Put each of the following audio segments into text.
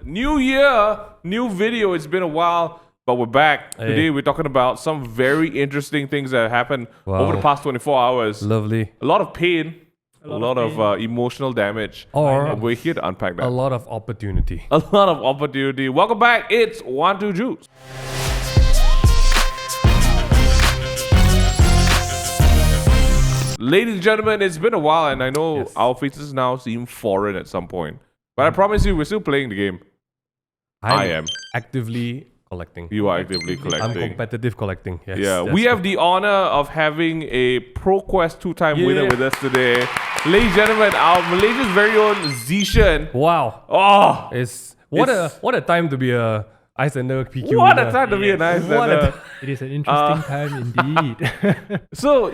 New year, new video. It's been a while, but we're back. Hey. Today we're talking about some very interesting things that happened over the past 24 hours. Lovely. A lot of pain, a lot of emotional damage. Or we're here to unpack that. a lot of opportunity. A lot of opportunity. Welcome back. It's 1 2 Juice. Ladies and gentlemen, it's been a while, and I know our faces now seem foreign at some point. But I promise you, we're still playing the game. I am. Actively collecting. You are actively I'm collecting. competitive collecting. Yes, Yeah, we have the honor of having a ProQuest two-time winner with us today. Ladies and gentlemen, our Malaysia's very own Xi Shern. Wow. Oh, What a time to be a Iyslander PQ what winner. a time to be an Iyslander. It is an interesting time indeed. So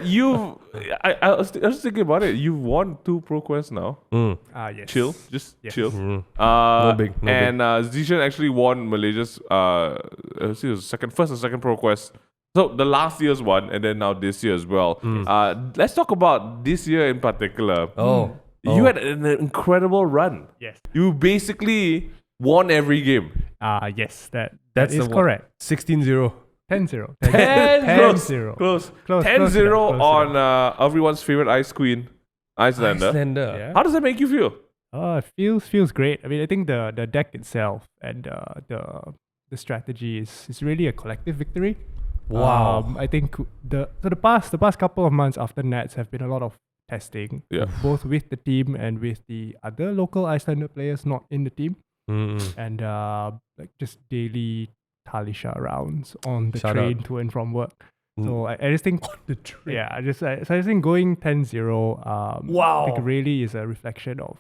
I was thinking about it. You've won 2 ProQuests now. Yes. Chill, just chill. No big. Xi Shern actually won Malaysia's let's see, it was first and second ProQuest. So the last year's one, and then now this year as well. Let's talk about this year in particular. You had an incredible run. Yes. You basically won every game. Yes, that That's is the correct. 16-0. 10-0. 10-0. Close. Close 10-0 enough. on everyone's favorite ice queen, Iyslander. Iyslander. Yeah. How does that make you feel? It feels great. I mean, I think the deck itself and the strategy is really a collective victory. Wow. I think the past couple of months after Nats have been a lot of testing, both with the team and with the other local Iyslander players not in the team, and like just daily Talisha rounds on the train to and from work. So I just think on the train. Yeah, I just think going 10-0 I think really is a reflection of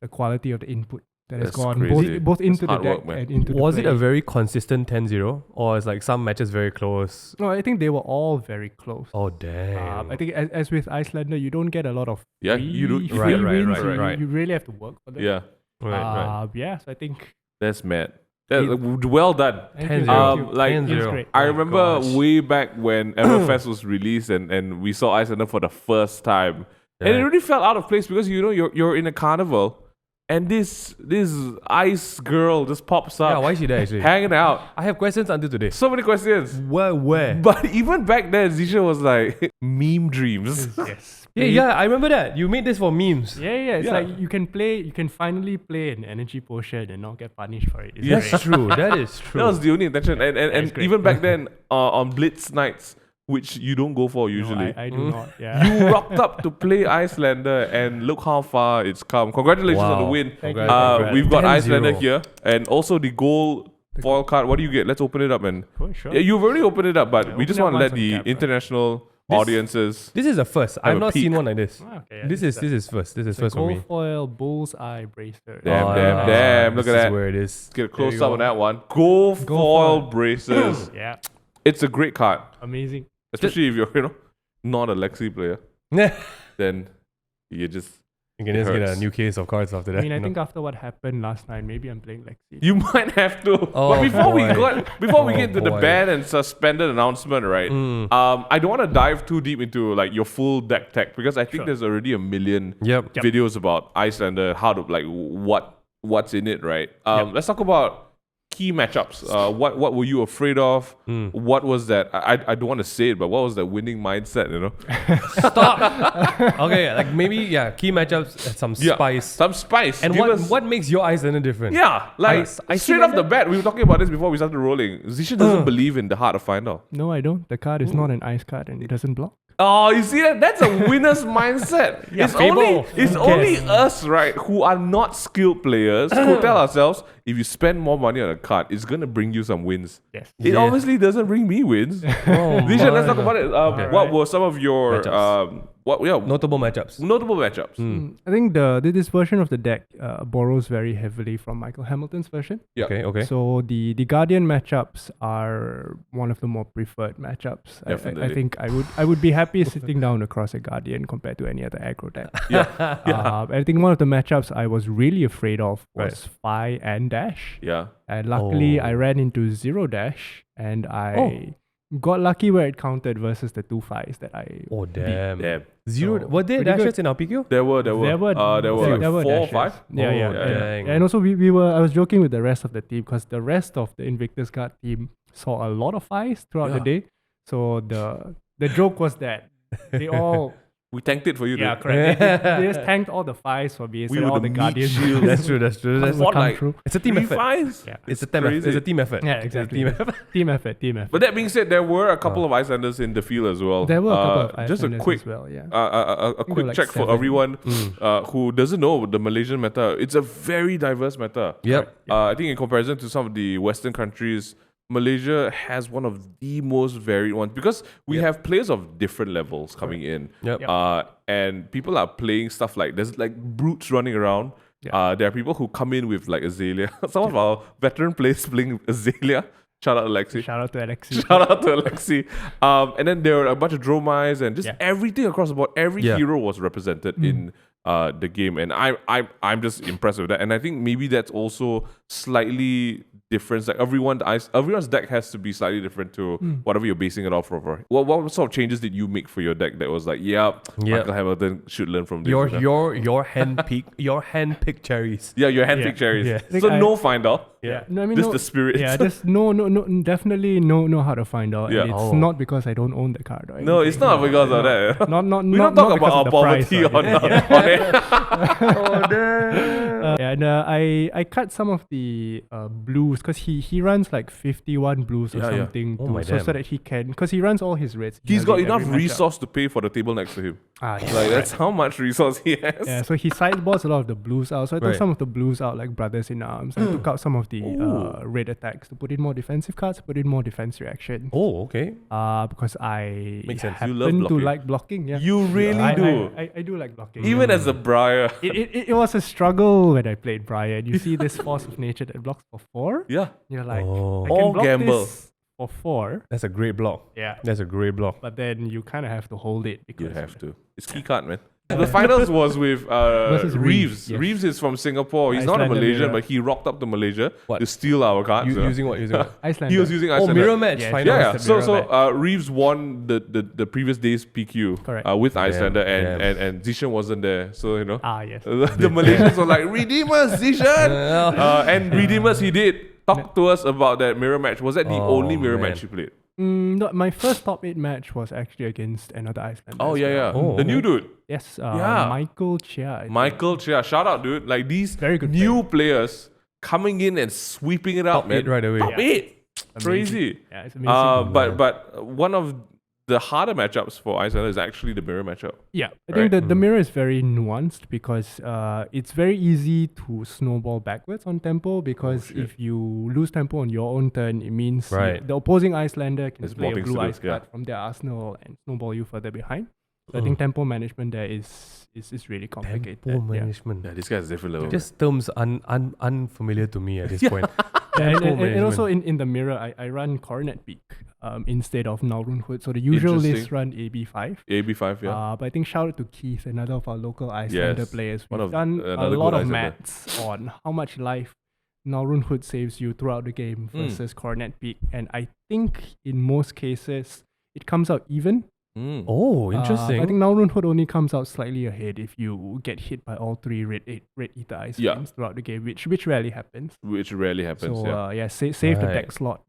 the quality of the input that has gone both into the deck and into the Was play. it a very consistent 10-0? Or is like some matches very close? No, I think they were all very close. Oh, damn. I think as with Iyslander, you don't get a lot of Yeah, free, you do. free wins. Right. You really have to work for them. Yeah, Right. Yeah, so I think that's mad. Well done. 10-0. Like, 10-0. It's great. I remember way back when MFS was released and we saw Iyslander for the first time. And it really felt out of place because you're in a carnival and this ice girl just pops up. Yeah, why is she there actually? Hanging out. I have questions until today. So many questions. Where? But even back then, Xi Shern was like, meme dreams. yes. Yeah, I remember that. You made this for memes. Yeah. It's Yeah. like you can finally play an energy potion and not get punished for it. It's Yes. great. True. That is true. That was the only intention. And great. even back then, on Blitz nights, which you don't go for No, usually. I do not. Yeah. You rocked up to play Iyslander and look how far it's come. Congratulations on the win. Congrats. We've got 10-0. Iyslander here and also the gold foil card. What do you get? Let's open it up, man. Oh, sure. Yeah, you've already opened it up, but we open just it want to up let once on the camera. international audiences. This is the first. Have I've a not peek. seen one like this. Okay, This is first. This is first for me. Gold foil bullseye bracelet. Damn. Look at This that. is where it is. Let's get a close you up go. on that one. Gold foil braces. Yeah. It's a great card, Amazing. especially if you're not a Lexi player. Then you just You can just get a new case of cards after that. I mean, I you know? think after what happened last night, maybe I'm playing Lexi. you might have to. Oh, but before boy. we get into the boy. ban and suspended announcement, right? I don't want to dive too deep into like your full deck tech because I think there's already a million Yep. videos about Iyslander, how to like what's in it, right? Let's talk about key matchups. What were you afraid of? What was that? I don't want to say it, but what was that winning mindset? You know, Okay, like maybe key matchups, some spice. some spice. And Give us- what makes your Iyslander different? Yeah, like straight off the Isylander? bat, we were talking about this before we started rolling. Xi Shern doesn't believe in the heart of final. No, I don't. The card is not an ice card and it doesn't block. Oh, you see that? That's a winner's mindset. It's only us, right, who are not skilled players who tell ourselves if you spend more money on a card, it's gonna bring you some wins. Yes. It obviously doesn't bring me wins. Oh, Xi Shern, let's talk about it. What were some of your Matchups. Notable matchups. notable matchups? I think this version of the deck borrows very heavily from Michael Hamilton's version. Yeah. Okay. So the Guardian matchups are one of the more preferred matchups. Definitely. I think I would be happy sitting down across a Guardian compared to any other aggro deck. I think one of the matchups I was really afraid of was Fi and Dash. Yeah. And luckily I ran into 0 Dash and I got lucky where it counted versus the 2 fights that I Oh, beat. damn. Zero. So, were there pretty good. dashes in RPQ? There were There were like there 4 or dashes. 5. Yeah, Oh, yeah, dang. and also we were. I was joking with the rest of the team because the rest of the Invictus Guard team saw a lot of fights throughout the day. So the joke was that they all We tanked it for you. yeah dude. correct. They just tanked all the fives for me. We So were all the the meat guardians. shield. That's true. That's true. That's Fought come like through. It's a team 3 effort. fights. Yeah. It's a crazy. team effort. Yeah, It's a exactly. team effort. Team effort. But that being said, there were a couple of Icelanders in the field as well. There were a couple of just a Icelanders quick as well. Yeah. a there quick were like check for 7. everyone who doesn't know the Malaysian meta. It's a very diverse meta. Yep. I think in comparison to some of the Western countries, Malaysia has one of the most varied ones because we have players of different levels coming in. Yep. And people are playing stuff like there's like brutes running around. There are people who come in with like Azalea. Some of our veteran players playing Azalea. Shout out to Alexi. Shout out to Alexi. Shout out to Alexi. And then there were a bunch of Dromides and just everything across the board. Every hero was represented in the game, and I'm just impressed with that. And I think maybe that's also slightly different. Like everyone's deck has to be slightly different to whatever you're basing it off of. What sort of changes did you make for your deck that was like, Michael Hamilton should learn from this? Your hand-picked cherries. Yeah, your handpicked cherries. Yeah. So no find out. Yeah. No, I mean, Just the spirit. Yeah, just no, definitely know how to find out. Yeah. And it's not because I don't own the card. Or No, it's anything. not because of that. Not We don't talk about our poverty on air. And I cut some of the blues because he runs like 51 blues or something so that he can, because he runs all his reds. He's got nearly enough every matchup. resource to pay for the table next to him. Yeah, Like that's how much resource he has. Yeah, so he sideboards a lot of the blues out. So I took Right. some of the blues out, like Brothers in Arms. I took out some of the red attacks to put in more defensive cards, put in more defense reaction. Oh, okay. Because I Makes sense. You happen love to blocking. like blocking. Yeah, You really do. I do like blocking. Even as a Briar. It was a struggle when I played Brian. You see this force of nature that blocks for 4. Yeah. You're like, Oh. I can All block gamble. this for 4. That's a great block. Yeah. That's a great block. But then you kind of have to hold it because You have to. It's key card, man. The finals was with Versus Reeves. Reeves, yes. Reeves is from Singapore. He's not a Iyslander Malaysian, mirror. but he rocked up to Malaysia What? to steal our cards. Using what? Using what? Iyslander. He was using Oh, Iyslander. mirror match. Yeah, Final. Yeah. the So mirror Reeves won the previous day's PQ Correct. with Iyslander, Damn. and Xi Shern wasn't there. So Yes. the Malaysians were like, Redeemers, Xi Shern! And Redeemers, he did. Talk to us about that mirror match. Was that the only mirror man. match you played? No, my first top 8 match was actually against another Iyslander. Oh, as yeah, well. yeah. Oh, The new dude. Yes, Yeah. Michael Chia. I think. Michael Chia. Shout out, dude. Like these Very good new players coming in and sweeping it up, Top man. 8 right away. Top 8. Amazing. Crazy. Yeah, it's amazing. But one of the harder matchups for Iyslander is actually the mirror matchup. Yeah, I Right. think the mirror is very nuanced because it's very easy to snowball backwards on tempo because if you lose tempo on your own turn, it means Right. the opposing Iyslander can There's play more a things blue to do, ice card yeah. from their arsenal and snowball you further behind. So I think tempo management there is really complicated. Tempo yeah. management. Yeah, this guy's different level. Just terms unfamiliar to me at this point. Yeah, Tempo and also management. in the mirror, I run Coronet Peak instead of Nalrun Hood. So the usual list Interesting. run AB5. AB5, yeah. But I think shout out to Keith, another of our local Iyslander Yes, players. one We've of- done a another lot good of Iyslander. maths on how much life Nalrun Hood saves you throughout the game versus Coronet Peak. And I think in most cases, it comes out even. Oh, interesting. I think Nalrun Hood only comes out slightly ahead if you get hit by all 3 red ether ice Yeah. flames throughout the game, which rarely happens. Which rarely happens, So yeah. save the Right. deck slot.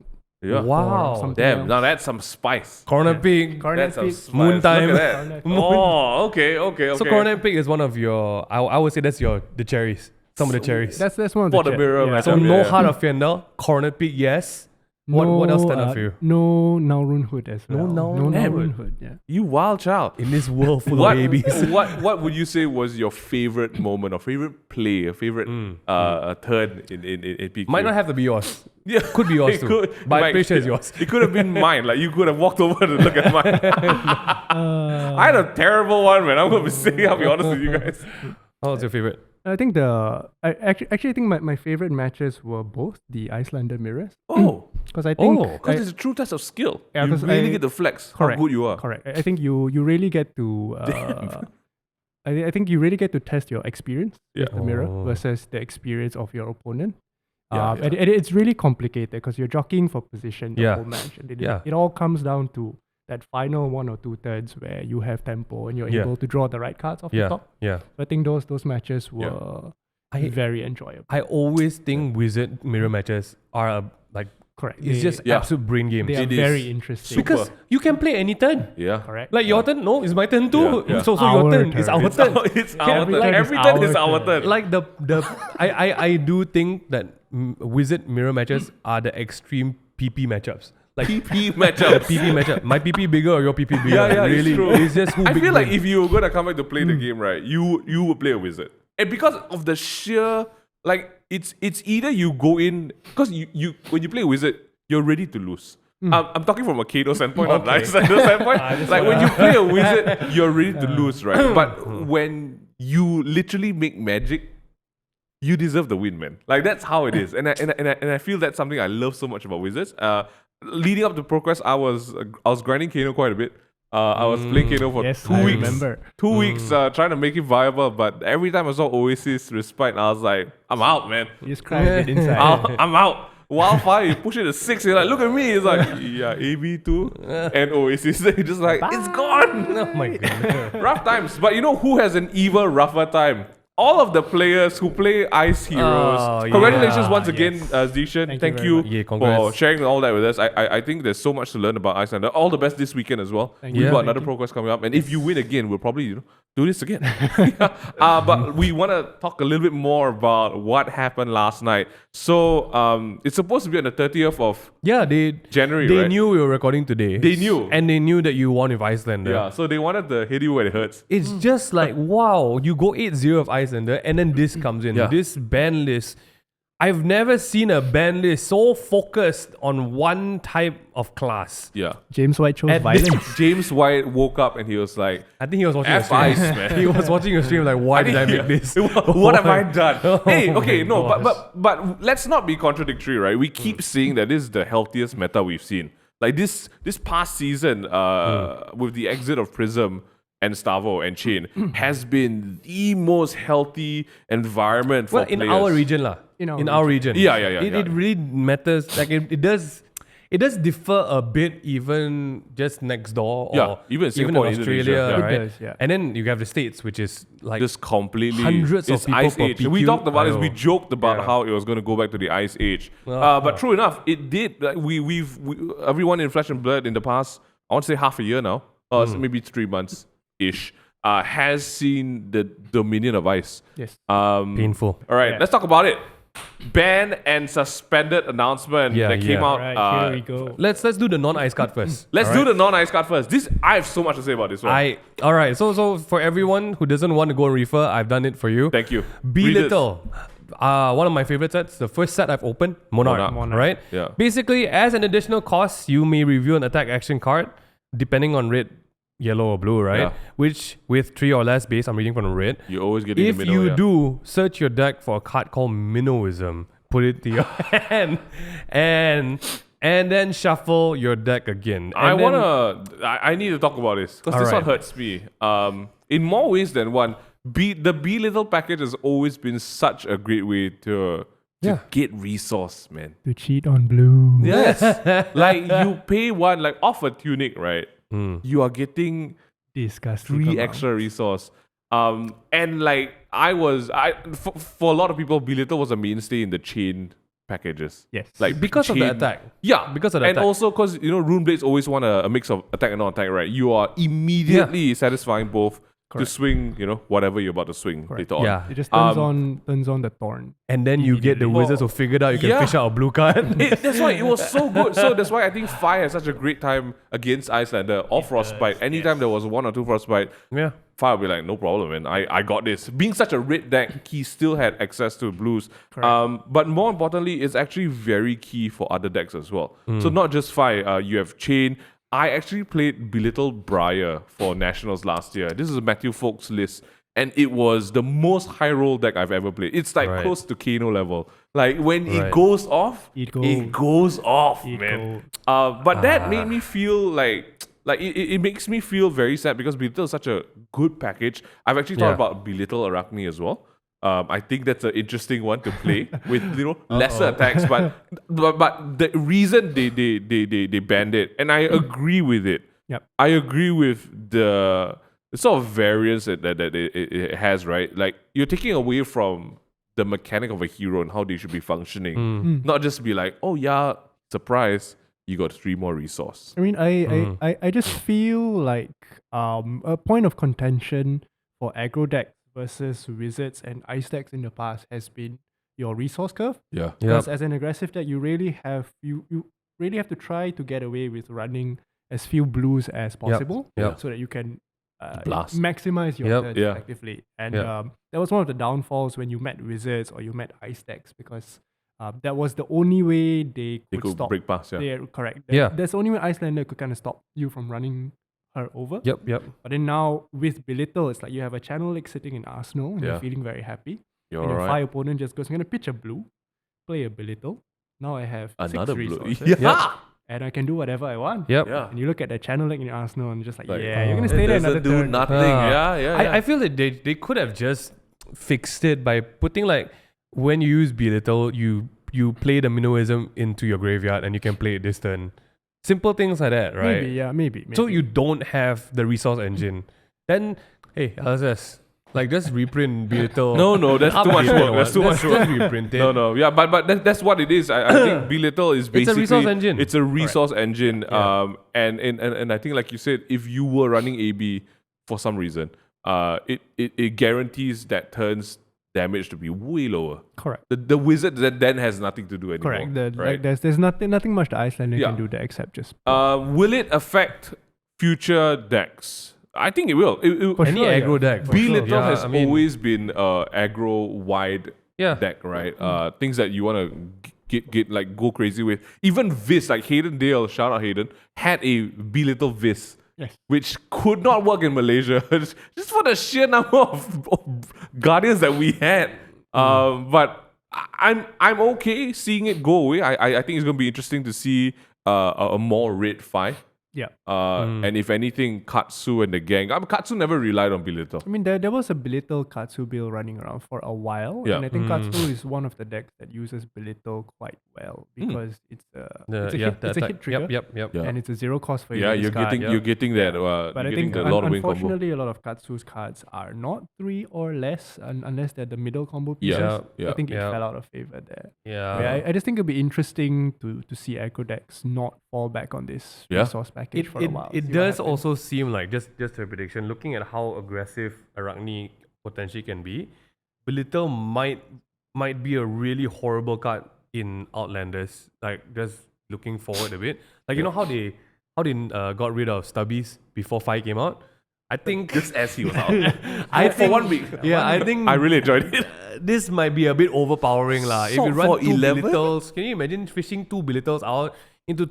Yeah. Wow. or something Damn, else. now that's some spice. Corner pick. Coronet That's some Peak. spice. Moon time. Look at that. Oh, okay. So Cornet pick is one of your. I would say that's the cherries. Some of the cherries. That's one of For the the mirror match. So Yeah. no Heart of Fender. Cornet pick, yes. What else stand out for you? No Nalrun Hood as well. Nalrun Nalrun Hood. Yeah. You wild child. In this world full What, of babies. what would you say was your favorite moment or favorite play, or favorite turn in PQ? Might not have to be yours. Yeah, Could be yours it too. could- But I'm might- pretty sure it's yours. It could have been mine. Like you could have walked over to look at mine. I had a terrible one, man. I'm I'll be honest with you guys. What was your favorite? I think I actually think my favorite matches were both the Iyslander mirrors. Oh, Because I think because it's a true test of skill. Yeah, you 'cause really I- get to flex correct, how good you are. correct. I think you really get to I think you really get to test your experience with the mirror Oh. versus the experience of your opponent. And it's really complicated because you're jockeying for position the Yeah. whole match. And Yeah. it all comes down to that final 1 or 2 thirds where you have tempo and you're Yeah. able to draw the right cards off the Yeah. top. Yeah. So I think those matches were very enjoyable. I always think Wizard mirror matches are like Correct. it's just absolute brain games. They are It is very interesting. Because you can play any turn. Yeah. Correct. Like your turn, no, it's my turn too. Yeah, yeah. So Our your turn. It's turn. our turn. It's our Every turn. turn is Every turn is our our turn. turn. Like I do think that Wizard mirror matches are the extreme PP matchups. Like PP matchup. PP matchup. My PP bigger or your PP bigger? Yeah, really. it's true. It's just who I big feel like win. if you were gonna come back to play the game, right, you would play a wizard, and because of the sheer it's either you go in because you when you play a wizard, you're ready to lose. I'm talking from a Kano standpoint, not Okay. Isylander standpoint. Like when you play a wizard, you're ready to lose, right? But when you literally make magic, you deserve the win, man. Like that's how it is, and I feel that's something I love so much about wizards. Leading up to ProQuest, I was grinding Kano quite a bit. I was playing Kano for Yes, 2 I weeks. remember. 2 weeks trying to make it viable, but every time I saw Oasis Respite, I was like, I'm out, man. You just cry a bit inside. I'm out. Wildfire, you push it to 6, you're like, look at me. It's like, yeah, AB2 and Oasis. You're just like, it's gone. Oh my god. Rough times. But you know who has an even rougher time? All of the players who play Ice Heroes. Oh, Congratulations yeah. once again, Xi Shern. Thank you Thank very you much. Yeah, for congrats. sharing all that with us. I think there's so much to learn about Iyslander. All the best this weekend as well. Thank We've you. got Thank another you. ProQuest coming up. And if you win again, we'll probably do this again. But we want to talk a little bit more about what happened last night. So it's supposed to be on the 30th of Yeah, they January, They right? knew we were recording today. They knew. And they knew that you won with Iyslander. Yeah, so they wanted to hit you where it hurts. It's just like, wow, you go 8-0 of Iyslander and then this comes in. Yeah. This ban list. I've never seen a ban list so focused on one type of class. Yeah. James White chose At violence. James White woke up and he was like, I think he was watching a F stream. Ice, man. He was watching a stream like, why did I make this? What have I done? Oh Hey, okay, my no, gosh. but let's not be contradictory, right? We keep saying that this is the healthiest meta we've seen. Like this past season, with the exit of Prism and Stavo and Chain, has been the most healthy environment for Well, players. in our region lah. In our In our region. Yeah. It really matters. Like it does differ a bit even just next door or Yeah, even in Singapore in and Australia, Indonesia, yeah. right? It does, yeah. And then you have the States, which is like Just completely hundreds of it's people Ice per Age. We PQ. talked about this. We Aiyo. joked about Yeah. how it was going to go back to the Ice Age. Uh-huh. But true enough, it did. Like, we've everyone in Flesh and Blood in the past, I want to say half a year now, or maybe 3 months ish, has seen the dominion of Ice. Yes. painful. All right, Yeah. let's talk about it. Banned and suspended announcement Yeah, that came yeah. out. Right, here we go. Let's do the non-ice card first. Let's alright? do the non-ice card first. I have so much to say about this one. Alright, so for everyone who doesn't want to go and refer, I've done it for you. Thank you. Be Read this. Little. One of my favorite sets, the first set I've opened, Monarch. Right? Yeah. Basically, as an additional cost, you may review an attack action card, depending on red, yellow, or blue, right? Yeah. Which, with 3 or less base, I'm reading from the red. You always get in If the middle. you yeah. do, search your deck for a card called Minnowism. Put it to your hand, and then shuffle your deck again. I And then- I need to talk about this because this one Alright. hurts me. In more ways than one. The B Little package has always been such a great way to get resource, man. To cheat on blue. Yes, like you pay one like off a tunic, right? You are getting Disgusting. 3 extra resource. And like for a lot of people, B Little was a mainstay in the chain packages. Yes. Like because of the chain- attack. Yeah, Because of the and attack. also because Rune Blades always want a mix of attack and non-attack, right? You are immediately satisfying both to swing, whatever you're about to swing later on. Yeah. It just turns on the thorn. And then you get the wizards who figured out you can Yeah. fish out a blue card. That's why it was so good. So that's why I think Fire had such a great time against Iyslander or Frostbite. Anytime there was 1 or 2 Frostbite, yeah. Fire would be like, no problem, man. I got this. Being such a red deck, he still had access to blues. But more importantly, it's actually very key for other decks as well. So not just Fire. You have Chain. I actually played Belittle Briar for Nationals last year. This is a Matthew Folks list. And it was the most high roll deck I've ever played. It's like Right. close to Kano level. Like when it Right. goes off, It it goes off, It man. But that made me feel like it makes me feel very sad because Belittle is such a good package. I've actually thought Yeah. about Belittle Arachne as well. I think that's an interesting one to play with lesser attacks, but the reason they banned it, and I agree with it. Yep. I agree with the sort of variance that it has, right? Like you're taking away from the mechanic of a hero and how they should be functioning, not just be like, oh yeah, surprise, you got 3 more resource. I mean, I just feel like a point of contention for aggro decks versus wizards and ice decks in the past has been your resource curve. Yeah. Because as an aggressive deck, you really have to try to get away with running as few blues as possible, so that you can Blast. maximize your turns Yeah. effectively. And that was one of the downfalls when you met wizards or you met ice decks, because that was the only way they could stop. break past. Yeah. Correct. Yeah. That's the only way Iyslander could kind of stop you from running her over. Yep. But then now with Belittle, it's like you have a channel link sitting in Arsenal and you're feeling very happy. You're and your right. 5 opponent just goes, I'm going to pitch a blue, play a Belittle. Now I have Another 6 blue. resources. Yeah. And I can do whatever I want. Yep. Yeah. And you look at the channel link in Arsenal and you're just like, Like, yeah, you're going to It stay there doesn't another do turn. nothing. Yeah. I feel that they could have just fixed it by putting like when you use Belittle, you play the Minnowism into your graveyard and you can play it this turn. Simple things like that, right? Maybe. So you don't have the resource engine. Then, hey, LSS, like just reprint Belittle. No, that's too much work. That's too much work. Just reprint it. No. Yeah, but that's what it is. I think Belittle is basically resource engine. It's a resource engine. And I think, like you said, if you were running AB for some reason, it guarantees that turns damage to be way lower. Correct. The wizard that then has nothing to do anymore. Correct. right? Like there's nothing much the Iyslander Yeah. can do there except just Will it affect future decks? I think it will. For Any sure, aggro yeah. deck. for Belittle sure. has I mean, always been aggro wide yeah. deck, right? Things that you want to get like go crazy with. Even Vis, like Hayden Dale, shout out Hayden, had a Belittle Vis. Yes. Which could not work in Malaysia, just for the sheer number of guardians that we had. But I'm okay seeing it go away. I think it's gonna be interesting to see a more red 5. Yeah. And if anything, Katsu and the gang. Katsu never relied on Belittle. I mean, there was a Belittle Katsu build running around for a while, Yeah. and I think Katsu is one of the decks that uses Belittle quite well because it's a hit trigger, Yep. Yeah. and it's a 0 cost for you. Yeah, to you're discard. getting that. But you're I think getting the lot of win combo. unfortunately, a lot of Katsu's cards are not 3 or less, unless they're the middle combo pieces. Yeah. I think it Yeah. fell out of favor there. Yeah. I just think it'd be interesting to see aggro decks not fall back on this resource package for a while. It see what does happens. also seem like, just a prediction, looking at how aggressive Arachne potentially can be, Belittle might be a really horrible card in Outlanders. Like, just looking forward a bit. Like, you know how they got rid of Stubbies before 5 came out? I think Just as he was out. for 1 week. Yeah, I think I really enjoyed it. this might be a bit overpowering lah. If you So run for 2 11? Belittles, can you imagine fishing 2 Belittles out into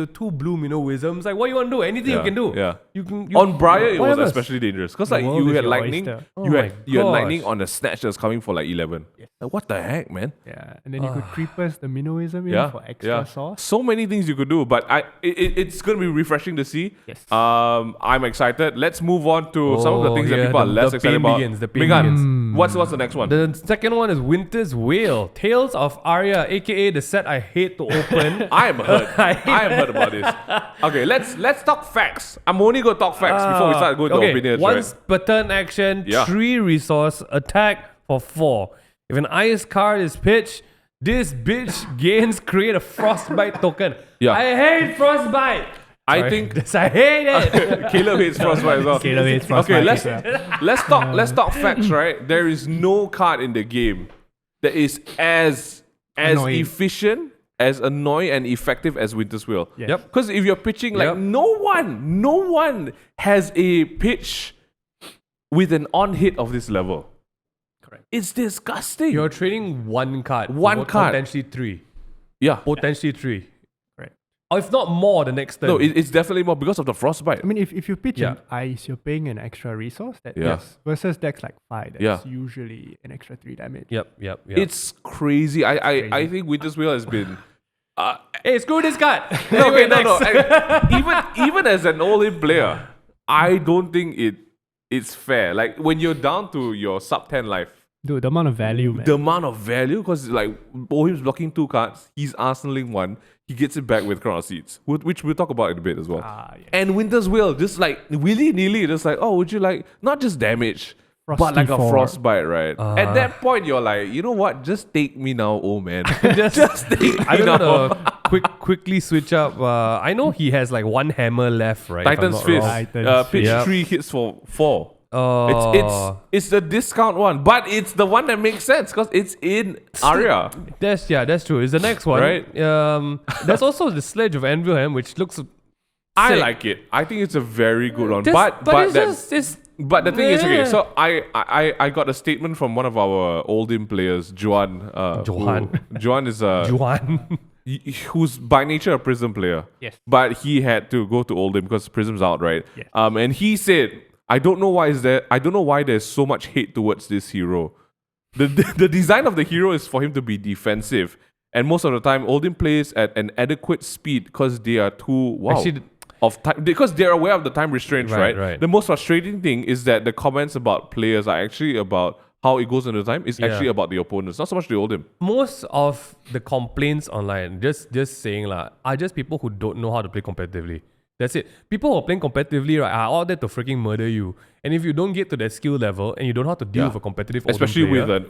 2 blue Minnowisms? Like, what you want to do? Anything you can do. Yeah. You can On Briar, it was whatever. especially dangerous because The like world you is had your lightning, oyster. Oh you my had lightning gosh. on a snatch that's coming for like 11. Yes. Like, what the heck, man? Yeah, and then you could creepers the Minnowism in for extra sauce. So many things you could do, but it's going to be refreshing to see. Yes. I'm excited. Let's move on to some of the things that people are less excited pain about. begins, the pain Megan, begins. what's the next one? The second one is Winter's Wail, Tales of Arya, aka the set I hate to open. I am hurt. I am hurt about this. Okay, let's talk facts. I'm only going to talk facts before we start going to opinions. Once Right? per turn action, Yeah. 3 resource, attack for 4. If an ice card is pitched, this bitch gains create a frostbite token. Yeah. I hate frostbite. I think I hate it. Caleb hates frostbite as well. Caleb hates Okay, frostbite. let's talk facts, right? There is no card in the game that is as Annoying. efficient, as annoying and effective as Winter's Wail. Yes. Yep. Because if you're pitching, like Yep. no one has a pitch with an on hit of this level. Correct. It's disgusting. You're trading 1 card. One card. Potentially 3. yeah. Potentially 3. Correct. Or if not more the next turn. No, it's definitely more because of the frostbite. I mean, if you pitch Yeah. an ice, you're paying an extra resource. Yeah. Versus decks like 5, that's Yeah. usually an extra 3 damage. Yep. It's crazy. I think Winter's Wail has been. Hey, screw this card. No, Anyway, no. next. Even as an all-in player, I don't think it's fair. Like when you're down to your sub 10 life, Dude, the amount of value, man. The amount of value, because like Bohem's blocking 2 cards, he's arsenaling 1, he gets it back with Crown of Seeds, which we'll talk about in a bit as well. Yeah. And Winter's Will, just like willy-nilly, just like, oh, would you like not just damage, but Frosty like a Fort. frostbite, right? At that point, you're like, you know what? Just take me now, old man. just take me I now. don't know. Quickly switch up. I know he has like 1 hammer left, right? if I'm Titan's not Fist. wrong. Titan's Pitch Fist. 3 hits for 4. Oh, It's the discount one, but it's the one that makes sense because it's in Aria. that's true. It's the next one, Right. There's also the Sledge of Anvilham, which looks. I sick. like it. I think it's a very good one. But But the thing is, okay, Yeah. so I got a statement from one of our Oldham players, Juan. Juan is Juan. who's by nature a Prism player. Yes. But he had to go to Oldham because Prism's out, right? Yes. And he said, I don't know why there's so much hate towards this hero. The design of the hero is for him to be defensive. And most of the time, Oldham plays at an adequate speed because they are too Actually, of time, because they're aware of the time restraints, right? Right. The most frustrating thing is that the comments about players are actually about how it goes into time. It's actually about the opponents, not so much the Oldham. Most of the complaints online, just saying are just people who don't know how to play competitively. That's it. People who are playing competitively, right, are out there to freaking murder you. And if you don't get to that skill level and you don't know how to deal with a competitive Oldham Especially player,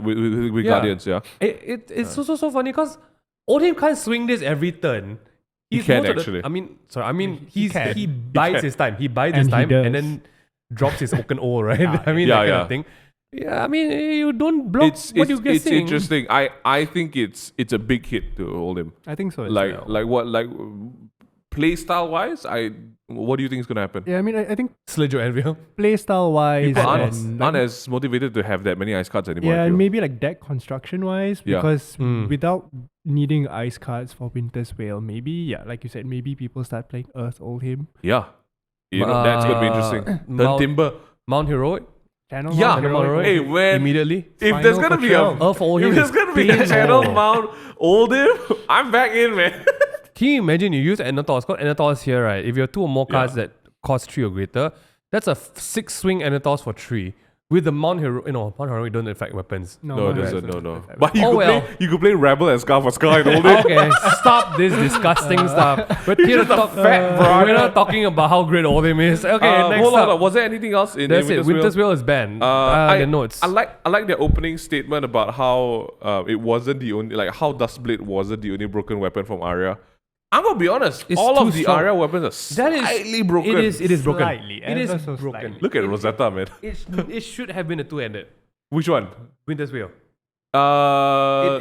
with Yeah. Guardians, yeah. It's so funny because Oldham can't swing this every turn. He can most of the- actually. he bides his time. He bides his And he time does. and then drops his Oaken O, right? Yeah. I mean, Yeah, that kind yeah. of thing. Yeah, I mean, you don't block It's what you it's guessing. interesting. I think it's a big hit to Oldham. I think so. As Like well. play style wise, what do you think is gonna happen? Yeah, I mean, I think Sledge of Anvil. playstyle wise, People and aren't as motivated to have that many ice cards anymore. yeah, I feel. and maybe like deck construction wise, Yeah. because Mm. without needing ice cards for Winter's Wail, maybe like you said, maybe people start playing Earth Oldham. Yeah. That's gonna be interesting. Turn Timber. Mount Heroic. Channel Yeah. Mount Channel Heroic. Heroic. Hey, when Immediately. if Final there's gonna for be a 12. Earth Oldham. if there's gonna be a Channel Mount Oldham, I'm back in, man. Can you imagine you use Anatos? Got Anatos here, right? If you have 2 or more cards that cost 3 or greater, that's a 6 swing Anatos for 3. With the Mount Hero, Mount Heroic don't affect weapons. No, it no, doesn't. No. no. But Oh, you could play Rebel and Scar for Scar in Oldham. Okay, stop this disgusting stuff. We're here to just a talk. fat brother. We're not talking about how great Oldham is. Okay, next Hold up. on. Was there anything else in That's it. Winter's Will? Wail is banned. I The notes. I like their opening statement about how it wasn't the only how Dustblade wasn't the only broken weapon from Arya. I'm gonna be honest. It's all too of the strong. Arya weapons are That is- slightly broken. It is broken. Slightly, It is ever so broken. slightly. Look at Rosetta, man. It should have been a 2-handed. Which one? Winter's Wail.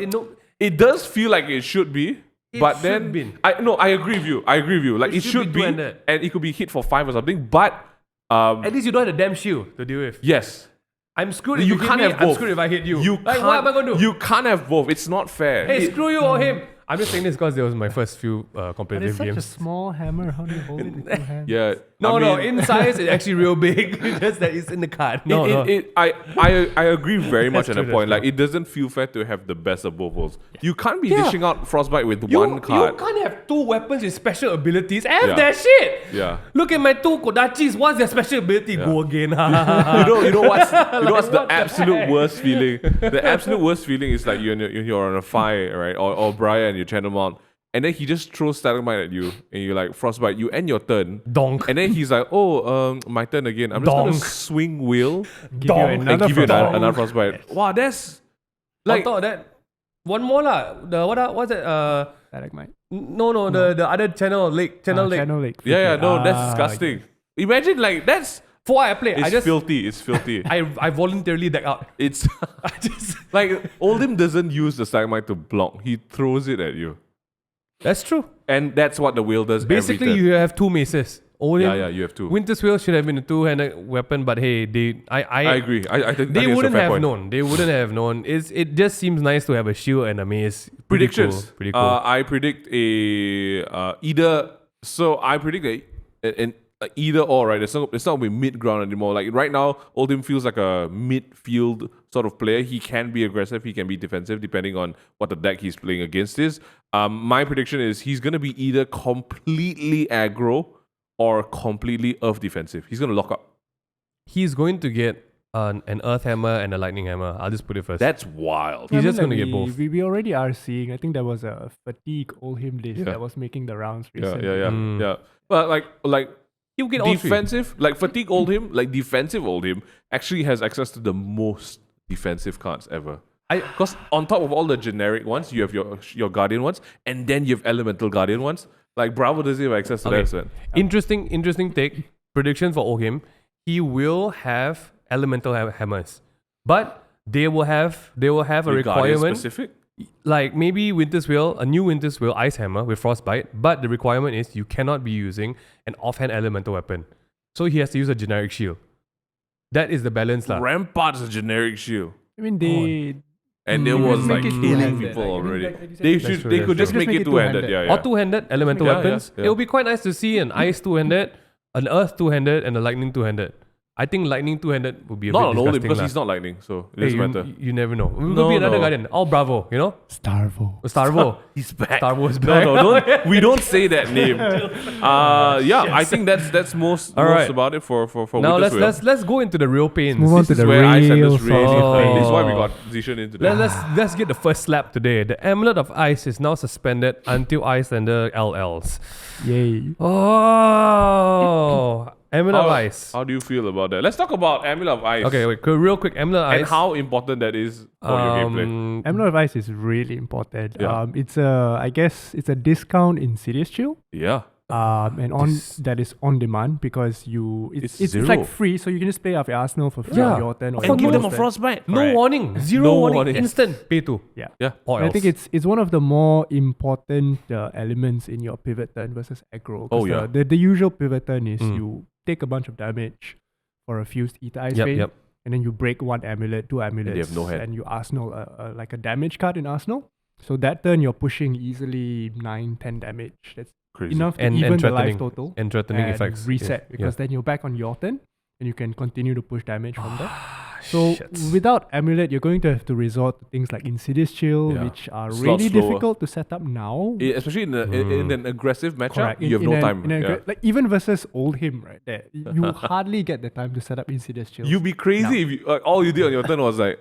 It, It does feel like it should be, It but should then be. I agree with you. Like It it should should be be, two-handed. and it could be hit for 5 or something. But at least you don't have the damn shield to deal with. yes, I'm screwed if you you hit can't me. have I'm both. screwed if I hit you. You Like, can't, what am I gonna do? You can't have both. It's not fair. Hey, screw you or him. I'm just saying this because it was my first few But it's competitive such a games. small hammer. How do you hold it with 2 hands? Yeah. No, I no. mean, In size, it's actually real big. Just that it's in the card. No, no. I agree very much at true, the point. that's Like it doesn't feel fair to have the best of both worlds. You can't be Yeah. dishing out Frostbite with You one card. can't have 2 weapons with special abilities. Have Yeah. that shit. Yeah. Look at my 2 Kodachis. What's their special ability? Go again. You know what's the what the absolute heck? worst feeling? The absolute worst feeling is like you're on a fire, right? Or Brian and you channel mount. And then he just throws Stalagmite at you, and you're like, Frostbite, you end your turn. Donk. And then he's like, my turn again. I'm just going Donk. to swing Will Give you Donk. and another give you frostbite. another Frostbite. Wow, that's... On Like, top of that, one more lah. What's that? Stalagmite. No, the other channel lake. Channel lake. Channel Lake. yeah, no, that's Ah, disgusting. Imagine, like, that's... For what I play, It's filthy. It's filthy. I voluntarily deck out. It's... I just like, Oldham doesn't use the Stalagmite to block. He throws it at you. That's true. And that's what the wheel does Basically, every turn. you have 2 maces. Only You have to. Winter's Wail should have been a 2-handed weapon, but hey, I agree. I think they it's a wouldn't fair have point. known. They wouldn't have known. It just seems nice to have a shield and a mace. Predictions. Pretty cool. I predict either. So I predict an either or, right? It's not going to be mid ground anymore. Like right now, Oldham feels like a midfield sort of player. He can be aggressive. He can be defensive, depending on what the deck he's playing against is. My prediction is he's going to be either completely aggro or completely earth defensive. He's going to lock up. He's going to get an Earth Hammer and a Lightning Hammer. I'll just put it first. That's wild. He's I mean, just going to like get both. We already are seeing. I think there was a fatigue Oldhim list that was making the rounds recently. Yeah. But like You get all three. defensive, like fatigue Oldhim, like defensive Oldhim actually has access to the most defensive cards ever. Because on top of all the generic ones, you have your Guardian ones, and then you have Elemental Guardian ones. Like Bravo doesn't have access to that. So. Interesting take. Prediction for Oldhim. He will have Elemental Hammers. But they will have a Guardian requirement. specific? Like maybe Winter's Wheel, a new Winter's Wheel Ice Hammer with Frostbite, but the requirement is you cannot be using an offhand elemental weapon. So he has to use a generic shield. That is the balance lah. Rampart's a generic shield. I mean, they. And there was make like it killing two-handed, people like, already. like you said, They that's should. They could just make it two-handed. Yeah. Or two-handed elemental Yeah, weapons. yeah. It will be quite nice to see an Ice two-handed, an Earth two-handed, and a Lightning two-handed. I think Lightning two-handed would be a Not bit on Oldhim disgusting because lah. he's not lightning, so it Hey, doesn't matter. you never know. It No, could be another no. Guardian. All Bravo, you know? Starvo. Starvo. He's back. Starvo is back. No, we don't say that name. I think that's most right. about it for Now Winter's Wheel. let's go into the real pains. move on This to is the where real Icelanders really sauce. pain. This is why we got Xi into that. Let's get the first slap today. The Amulet of Ice is now suspended until Iyslander LLs. Yay. Oh, Amulet of Ice. How do you feel about that? Let's talk about Amulet of Ice. Okay, wait, real quick. Amulet of Ice. And how important that is for your gameplay. Amulet of Ice is really important. Yeah. I guess it's a discount in Serious Chill. Yeah. And that is on demand because it's zero. like free, so you can just play off your Arsenal for free on your turn. Or And give them a your turn. frostbite. No Correct. warning. Zero No warning. warning. Instant. Pay to. Yeah. Yeah. Or And I else. think it's one of the more important elements in your pivot turn versus aggro. 'Cause Oh, yeah. The usual pivot turn is you take a bunch of damage for a fused Ether Ice Vein, Yep. and then you break one amulet, two amulets, have no hand. and you Arsenal like a damage card in Arsenal. So that turn you're pushing easily 9-10 damage. That's Crazy. enough to And even the life threatening. total. And threatening and effects. reset Yeah. because then you're back on your turn and you can continue to push damage from there. So Shit. without amulet, you're going to have to resort to things like Insidious Chill, Yeah. which are It's a lot really slower. difficult to set up now. Especially in an aggressive matchup, Correct. you have no time. Like even versus Oldhim, right? There, you hardly get the time to set up Insidious Chill. You'd be crazy if all you did on your turn was like,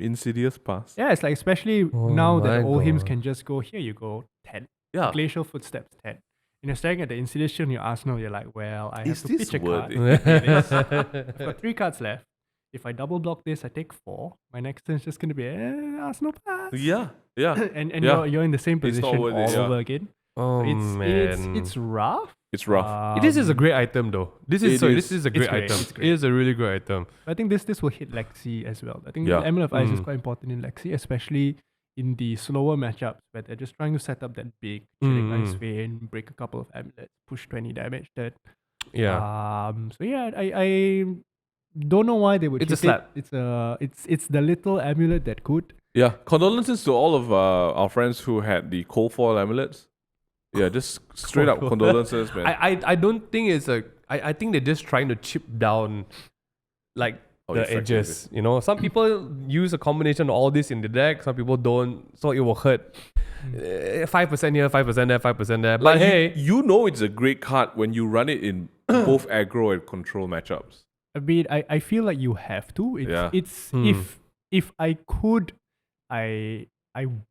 Insidious pass. Yeah, it's like especially Oh now that my Oldhims God. can just go, here you go, 10. Yeah. Glacial Footsteps, 10. And you're staring at the Insidious Chill in your arsenal, you're like, well, I have Is to this pitch a worth card. it? I've got 3 cards left. If I double block this, I take 4. My next turn is just going to be Arsenal pass. Yeah. And Yeah. you're in the same It's not position worth all it, yeah. over again. Oh man. It's rough. It's rough. This is a great item though. This is It this is. is a great great. item. It's great. It is a really great item. I think this will hit Lexi as well. I think Yeah. the Amulet of Ice is Mm. quite important in Lexi, especially in the slower matchups where they're just trying to set up that big chilling Ice Vein, break a couple of amulets, push 20 damage. Yeah. So yeah, I don't know why they would. It's a hit slap. it. It's the little amulet that could. Yeah. Condolences to all of our friends who had the cold foil amulets. Yeah, just straight up Cold foil. condolences, man. I don't think it's a. I think they're just trying to chip down, like the effectively. edges. You know, some people use a combination of all this in the deck. Some people don't, so it will hurt. 5% here, 5% there, 5% there. But Like hey, you know it's a great card when you run it in both aggro and control matchups. I mean, I feel like you have to. Yeah. It's if I could, I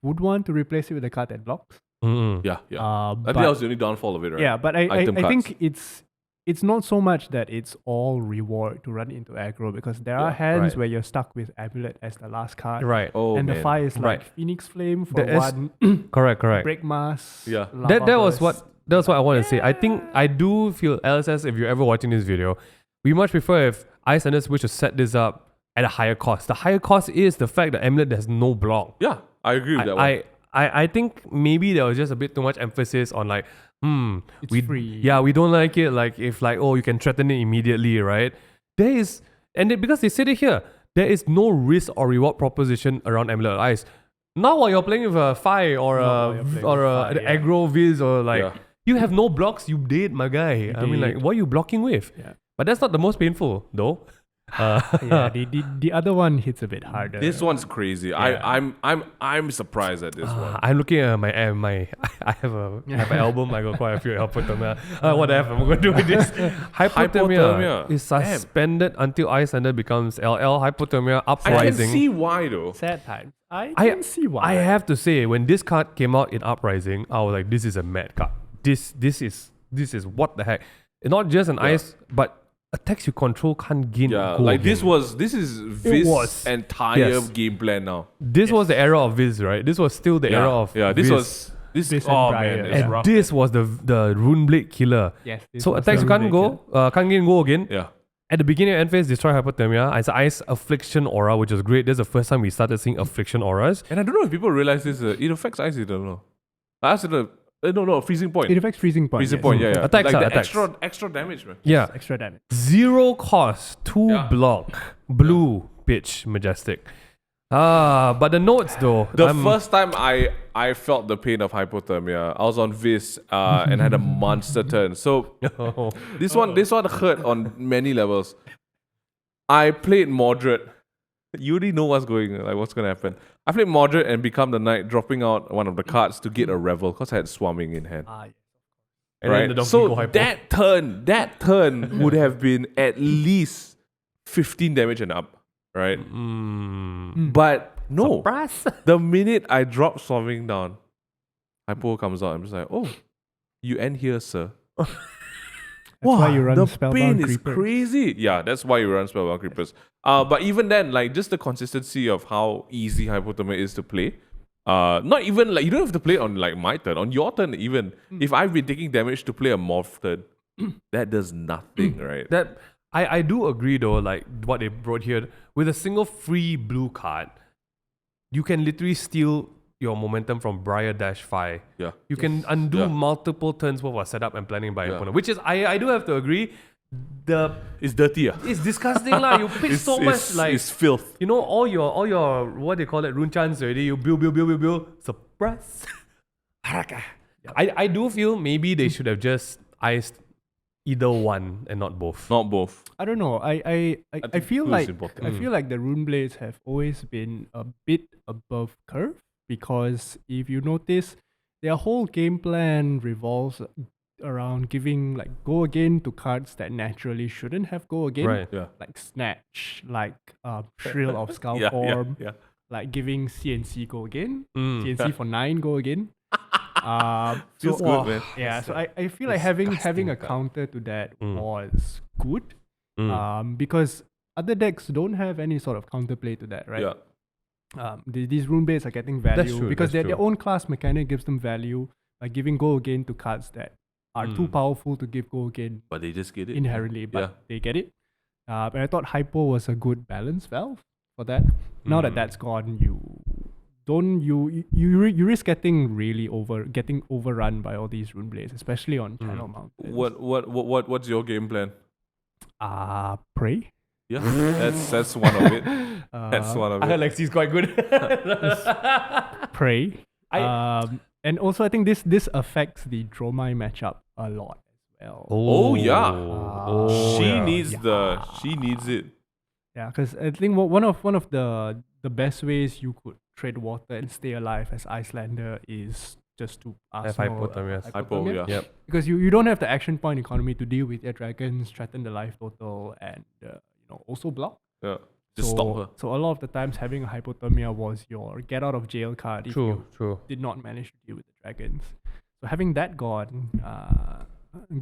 would want to replace it with a card that blocks. Yeah, yeah. I think that was the only downfall of it, right? Yeah, but I Item think it's not so much that it's all reward to run into aggro because there are Yeah, hands right. where you're stuck with Amulet as the last card. right. Oh, and man. the 5 is like Right. Phoenix Flame for The S- one, Correct. Break Mass. Yeah. Lava That was Burst. what I want to say. I think I do feel LSS. If you're ever watching this video, we much prefer if Icelanders wish to set this up at a higher cost. The higher cost is the fact that Amulet has no block. Yeah, I agree with that one. I think maybe there was just a bit too much emphasis on like, It's we free. Yeah, we don't like it. Like if like, oh, you can threaten it immediately, right? There is, because they said it here, there is no risk or reward proposition around Amulet of Ice. Not while you're playing with a Fi or Not while you're playing with Fi, an yeah. aggro Viz or like, Yeah. you have no blocks, you dead, my guy. I mean, like, dead. what are you blocking with? Yeah. But that's not the most painful, though. Yeah, the other one hits a bit harder. This one's crazy. I'm surprised at this one. I'm looking at my I have an album. I got quite a few Hypothermia. Whatever, I'm going to do with this. Hypothermia is suspended until Iyslander becomes LL. Hypothermia I can uprising. see why though. Sad times. I can see why. I have to say, when this card came out in Uprising, I was like, this is a mad card. This is what the heck. It's not just an ice, but attacks you control can't gain. Yeah, go like again. this is Viz's entire game plan now. This was the era of Viz, right? This was still the era of this Viz. was this. Viz and Oh Briar, man, it's And rough. this was the Runeblade killer. Yes. So attacks you can't go, can't gain go again. Yeah. At the beginning of end phase, destroy Hypothermia. It's Ice Affliction Aura, which was great. That's the first time we started seeing Affliction Auras. And I don't know if people realize this. It affects ice. I don't know. No, freezing point. It affects freezing point. Freezing yes. point. Yeah. Attacks like are the attacks. extra damage, man. Yeah. Extra damage. 0 cost, 2 block, blue, pitch, majestic. But the notes though. The first time I felt the pain of hypothermia, I was on Viz and had a monster turn. So this one hurt on many levels. I played moderate. You already know what's gonna happen. I played moderate and become the knight, dropping out one of the cards to get a revel because I had swarming in hand. And then the donkey So go hypo. that turn would have been at least 15 damage and up, right? But no, Surprise. the minute I drop swarming down, hypo comes out. I'm just like, oh, you end here, sir. That's why you run the Spellbound pain is Creepers. crazy. Yeah, that's why you run Spellbound Creepers. But even then, like just the consistency of how easy Hypothermia is to play. Not even like you don't have to play on like my turn. On your turn, even if I've been taking damage to play a morph turn, that does nothing, right? That I do agree though, like what they brought here with a single free blue card, you can literally steal your momentum from Briar -5. Yeah. You can undo Yeah. multiple turns worth of setup and planning by your opponent, which is I do have to agree. It's dirty. It's disgusting lah. You pick so much like it's filth. you know all your what they call it rune chants already. You build surprise. Haraka. I do feel maybe they should have just iced either one and not both. Not both. I don't know. I think feel two is like important. I feel like the rune blades have always been a bit above curve because if you notice, their whole game plan revolves around giving like go again to cards that naturally shouldn't have go again. Right. Yeah. Like Snatch, like Shrill of Skull Yeah, Form, yeah. like giving CNC go again. Mm. CNC for 9 go again. Feels good, man. Yeah, so I feel like having a counter to that was good. Because other decks don't have any sort of counterplay to that, right? Yeah. These rune baits are getting value true, because that's their true. own class mechanic gives them value by giving go again to cards that are too powerful to give go again But they just get it. inherently, but Yeah. they get it. But I thought Hypo was a good balance valve for that. Now that that's gone, you risk getting overrun by all these rune blades, especially on channel mountains. What's your game plan? Pray. Yeah, that's one of it. That's one of I heard it. Lexi's quite good. Pray. And also I think this affects the Dromai matchup a lot as well. Oh yeah. She yeah. needs it. Yeah, because I think one of the best ways you could tread water and stay alive as Iyslander is just to Have Arsenal, Hypothermia. Hypo, yeah. Yep. Because you don't have the action point economy to deal with your dragons, threaten the life total, and also block. Yeah. Just stop her. So a lot of the times having a Hypothermia was your get out of jail card if you True. did not manage to deal with the dragons. So having that gone,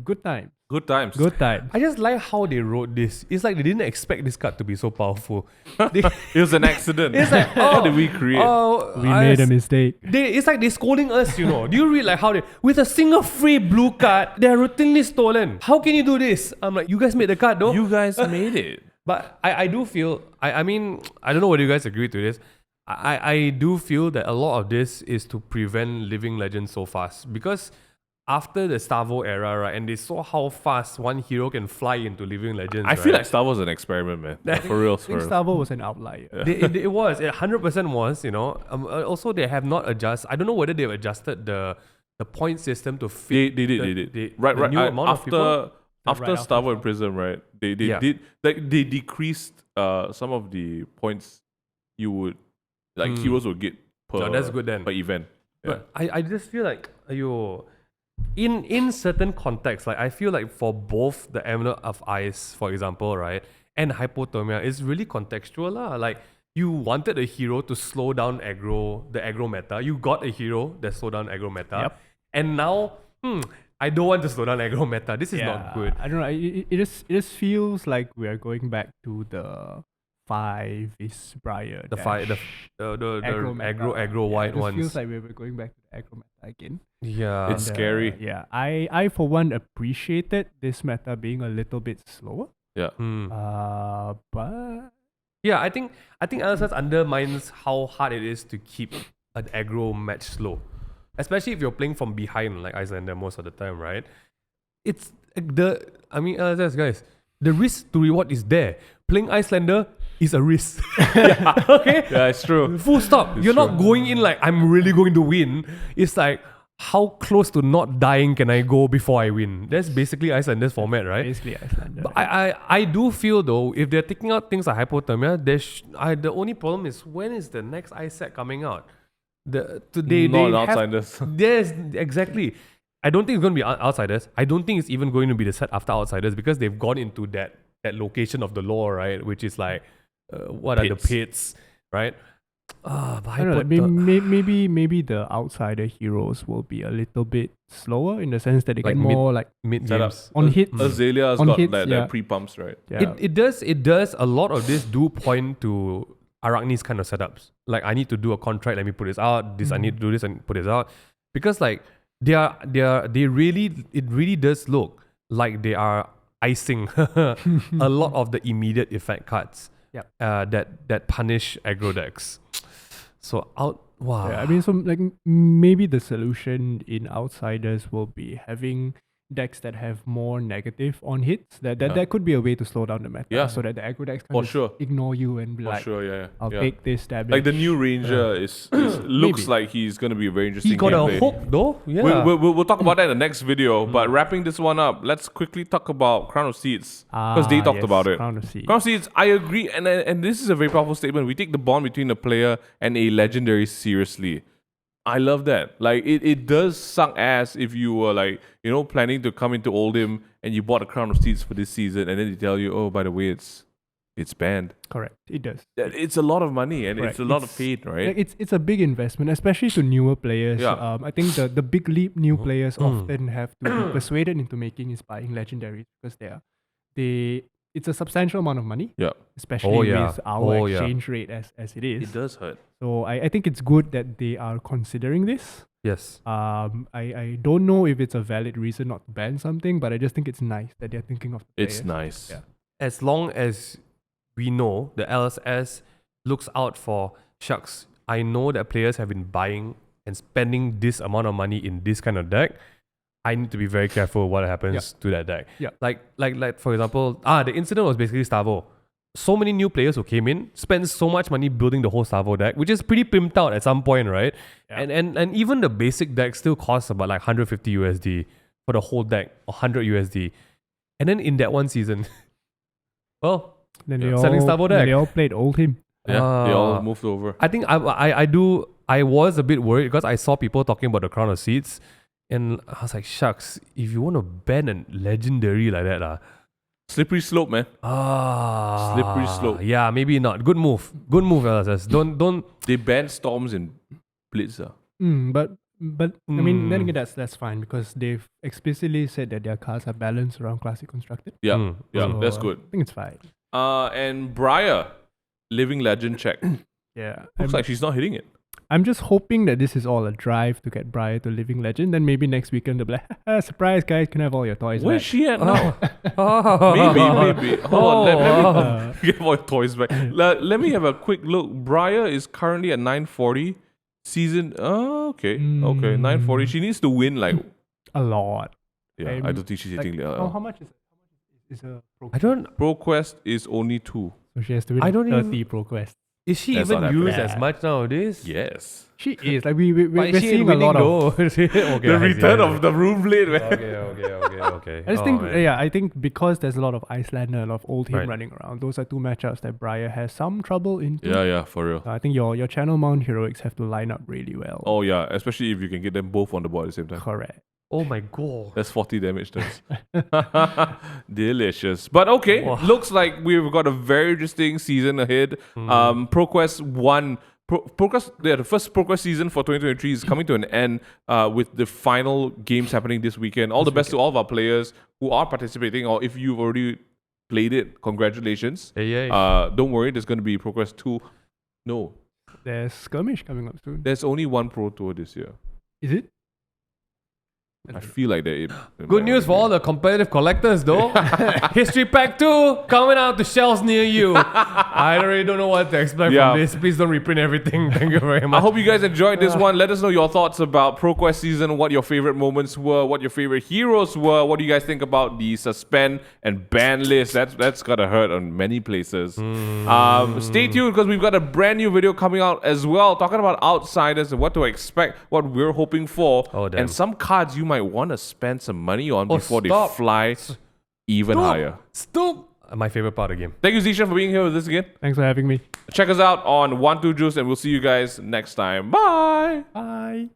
good time. Good times. Good time. I just like how they wrote this. It's like they didn't expect this card to be so powerful. It was an accident. It's like, how did we create? We made a mistake. It's like they're scolding us, you know. Do you read like how they, with a single free blue card, they're routinely stolen. How can you do this? I'm like, you guys made the card though. You guys made it. But I do feel, I mean, I don't know whether you guys agree to this. I do feel that a lot of this is to prevent Living Legends so fast. Because after the Stavo era, right, and they saw how fast one hero can fly into Living Legends. I feel like Star Wars is an experiment, man. For real, I think Stavo was an outlier. It was. It 100% was, you know. Also, they have not adjusted. I don't know whether they've adjusted the point system to fit. They did. The Right. new amount of people. After Right Star Wars and Prism, right? They Yeah. did like they decreased some of the points you would heroes would get per No, that's good then. per event. Yeah. But I just feel like in certain contexts, like I feel like for both the Amulet of Ice, for example, right, and Hypothermia, it's really contextual lah. Like you wanted a hero to slow down the aggro meta. You got a hero that slowed down aggro meta. Yep. And now, I don't want to slow down aggro meta. This is not good. I don't know. It just feels like we are going back to the 5 is Briar. The aggro white it ones. Feels like we're going back to the aggro meta again. Yeah. It's scary. I for one appreciated this meta being a little bit slower. Yeah. But Yeah, I think LSS undermines how hard it is to keep an aggro match slow. Especially if you're playing from behind like Iyslander most of the time, right? LSS guys, the risk to reward is there. Playing Iyslander is a risk. Okay? Yeah, it's true. Full stop. You're not going in like I'm really going to win. It's like how close to not dying can I go before I win? That's basically Iyslander's format, right? basically Iyslander. But I do feel though, if they're taking out things like Hypothermia, the only problem is when is the next ice set coming out? Outsiders. Yes, exactly. I don't think it's going to be Outsiders. I don't think it's even going to be the set after Outsiders because they've gone into that location of the lore, right? Which is like, what are the pits, right? But I don't know, maybe the outsider heroes will be a little bit slower in the sense that they Like get more like mid Setup. games. on hits. Azalea's On got hits, that pre-pumps, right? Yeah. It does a lot of this do point to Arachne's kind of setups. Like I need to do a contract, let me put this out. I need to do this and put this out. Because like it really does look like they are icing a lot of the immediate effect cards. Yep. That punish aggro decks. So wow. Yeah, I mean, so like maybe the solution in Outsiders will be having decks that have more negative on hits. That could be a way to slow down the meta, so that the aggro decks can ignore you and be like, I'll take this damage. Like the new Ranger is looks like he's gonna be a very interesting. He got gameplay. a hook though. Yeah. We'll talk about that in the next video. But wrapping this one up, let's quickly talk about Crown of Seeds because they talked about it. Crown of Seeds. Crown of Seeds, I agree, and this is a very powerful statement. We take the bond between a player and a legendary seriously. I love that. Like it does suck ass if you were like, planning to come into Oldhim and you bought a Crown of Seeds for this season and then they tell you, oh, by the way, it's banned. Correct. It does. It's a lot of money and it's a lot of pain, right? Like it's a big investment, especially to newer players. Yeah. I think the big leap new players often have to be persuaded into making is buying legendaries because it's a substantial amount of money. Yeah. Especially with our exchange rate as it is. It does hurt. So I think it's good that they are considering this. Yes. I don't know if it's a valid reason not to ban something, but I just think it's nice that they're thinking of the players. It's nice. Yeah. As long as we know the LSS looks out for shucks, I know that players have been buying and spending this amount of money in this kind of deck. I need to be very careful what happens to that deck. Yeah. Like for example, the incident was basically Stavo. So many new players who came in, spent so much money building the whole Stavo deck, which is pretty pimped out at some point, right? Yeah. And even the basic deck still costs about like 150 USD for the whole deck, or 100 USD. And then in that one season, well, Then selling Stavo deck. They all played Oldhim. Yeah, they all moved over. I think I was a bit worried because I saw people talking about the Crown of Seeds, and I was like, shucks, if you want to ban a legendary like that, Slippery slope, man. Slippery slope. Yeah, maybe not. Good move, LSS. Don't. They banned Storms in Blitz. But I mean, then again, that's fine because they've explicitly said that their cards are balanced around classic constructed. Yeah, So that's good. I think it's fine. And Briar, Living Legend check. Yeah. Looks like she's not hitting it. I'm just hoping that this is all a drive to get Briar to Living Legend. Then maybe next weekend they'll be like, surprise guys, can have all your toys Where's back. she at now? Maybe. Hold on, let me get all your toys back. Let me have a quick look. Briar is currently at 940. Season, okay, 940. She needs to win like a lot. I don't think she's hitting. How much is it? Is a I don't. ProQuest is only 2. So she has to win I don't 30 ProQuest. Is she That's even not used happening. as much nowadays? Yes. She is like we're But she seeing ain't a lot winning of. though. Okay, The return of the room blade, man. Okay. I just Oh, think, man. yeah, I think because there's a lot of Iyslander, a lot of old him Right. running around, those are two matchups that Briar has some trouble in. Yeah, for real. I think your channel mount heroics have to line up really well. Oh yeah, especially if you can get them both on the board at the same time. Correct. Oh my god. That's 40 damage turns. Delicious. But okay, Wow. looks like we've got a very interesting season ahead. ProQuest 1. ProQuest, the first ProQuest season for 2023 is coming to an end with the final games happening this weekend. All the best to all of our players who are participating, or if you've already played it, congratulations. Hey. Don't worry, there's going to be ProQuest 2. No, There's skirmish coming up soon. there's only one Pro Tour this year. Is it? I feel like that. Good news for all the competitive collectors though. History Pack 2 coming out to shelves near you. I really don't know what to expect Yeah. from this. Please don't reprint everything. Thank you very I much. hope you guys enjoyed this one. Let us know your thoughts about ProQuest season, what your favorite moments were, what your favorite heroes were. What do you guys think about the suspend and ban list? That's gotta hurt on many places. Stay tuned because we've got a brand new video coming out as well, talking about outsiders and what to expect, what we're hoping for, Oh, damn. and some cards you might want to spend some money on Oh, before stop. they fly even higher. Stop. My favorite part of the game. Thank you, Xi Shern, for being here with us again. Thanks for having me. Check us out on 12 Juice, and we'll see you guys next time. Bye. Bye.